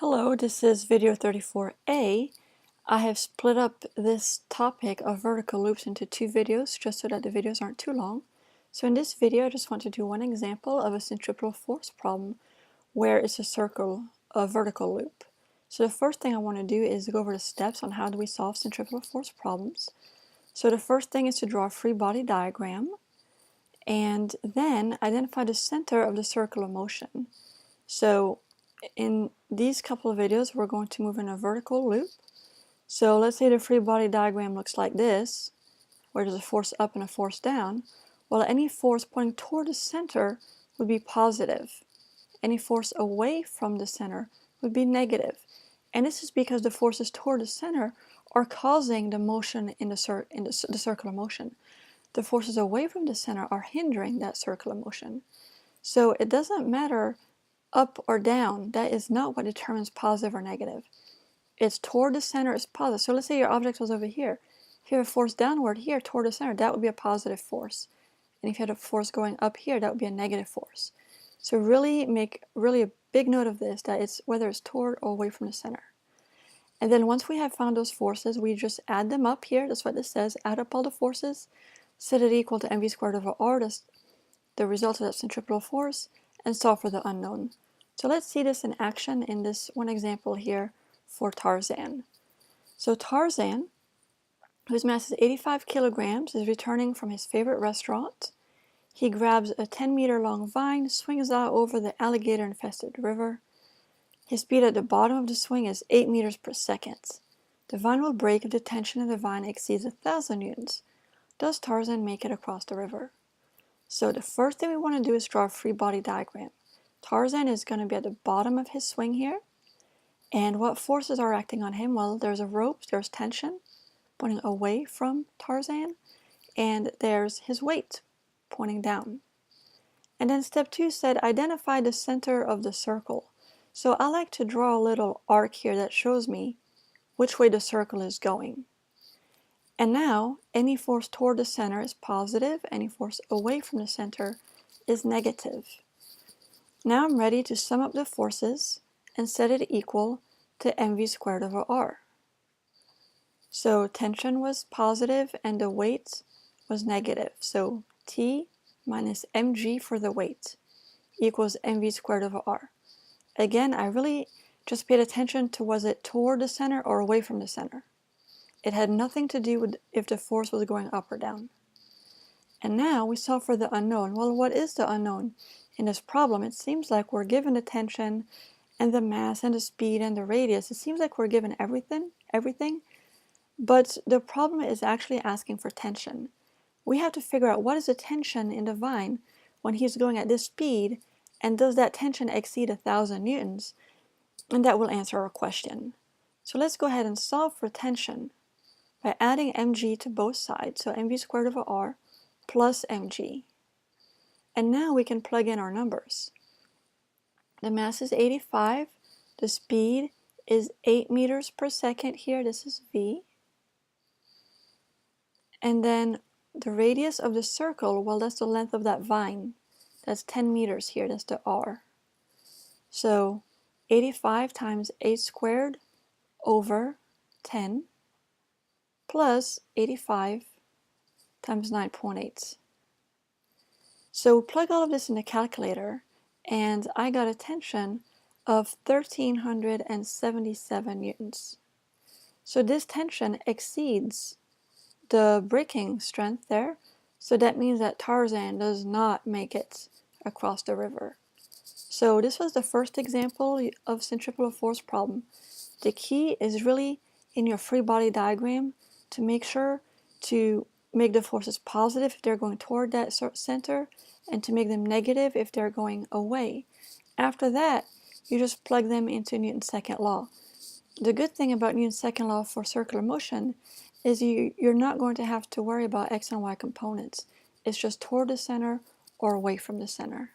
Hello, this is video 34a. I have split up this topic of vertical loops into two videos just so that the videos aren't too long. So in this video, I just want to do one example of a centripetal force problem where it's a vertical loop. So the first thing I want to do is go over the steps on how do we solve centripetal force problems. So the first thing is to draw a free body diagram and then identify the center of the circle of motion. So in these couple of videos, we're going to move in a vertical loop. So let's say the free body diagram looks like this, where there's a force up and a force down. Well, any force pointing toward the center would be positive. Any force away from the center would be negative. And this is because the forces toward the center are causing the motion in the circular motion. The forces away from the center are hindering that circular motion. So it doesn't matter up or down. That is not what determines positive or negative. It's toward the center is positive. So let's say your object was over here. If you have a force downward here toward the center, that would be a positive force. And if you had a force going up here, that would be a negative force. So really make a big note of this, that it's whether it's toward or away from the center. And then once we have found those forces, we just add them up here. That's what this says. Add up all the forces, set it equal to mv squared over r, that's the result of that centripetal force, and solve for the unknown. So let's see this in action in this one example here for Tarzan. So Tarzan, whose mass is 85 kilograms, is returning from his favorite restaurant. He grabs a 10-meter long vine, swings out over the alligator-infested river. His speed at the bottom of the swing is 8 meters per second. The vine will break if the tension in the vine exceeds 1,000 newtons. Does Tarzan make it across the river? So the first thing we want to do is draw a free body diagram. Tarzan is going to be at the bottom of his swing here. And what forces are acting on him? Well, there's a rope, there's tension pointing away from Tarzan, and there's his weight pointing down. And then step 2 said identify the center of the circle. So I like to draw a little arc here that shows me which way the circle is going. And now any force toward the center is positive, any force away from the center is negative. Now I'm ready to sum up the forces and set it equal to mv squared over r. So tension was positive and the weight was negative. So T minus mg for the weight equals mv squared over r. Again, I really just paid attention to was it toward the center or away from the center. It had nothing to do with if the force was going up or down. And now we solve for the unknown. Well, what is the unknown? In this problem, it seems like we're given the tension and the mass and the speed and the radius. It seems like we're given everything, but the problem is actually asking for tension. We have to figure out what is the tension in the vine when he's going at this speed, and does that tension exceed 1,000 newtons? And that will answer our question. So let's go ahead and solve for tension by adding mg to both sides, so mv squared over r plus mg. And now we can plug in our numbers. The mass is 85, the speed is 8 meters per second here, this is v. And then the radius of the circle, well, that's the length of that vine. That's 10 meters here, that's the r. So 85 times 8 squared over 10 plus 85 times 9.8. So plug all of this in the calculator, and I got a tension of 1,377 newtons. So this tension exceeds the breaking strength there, so that means that Tarzan does not make it across the river. So this was the first example of centripetal force problem. The key is really in your free body diagram to make sure to make the forces positive if they're going toward that center, and to make them negative if they're going away. After that, you just plug them into Newton's second law. The good thing about Newton's second law for circular motion is you're not going to have to worry about x and y components. It's just toward the center or away from the center.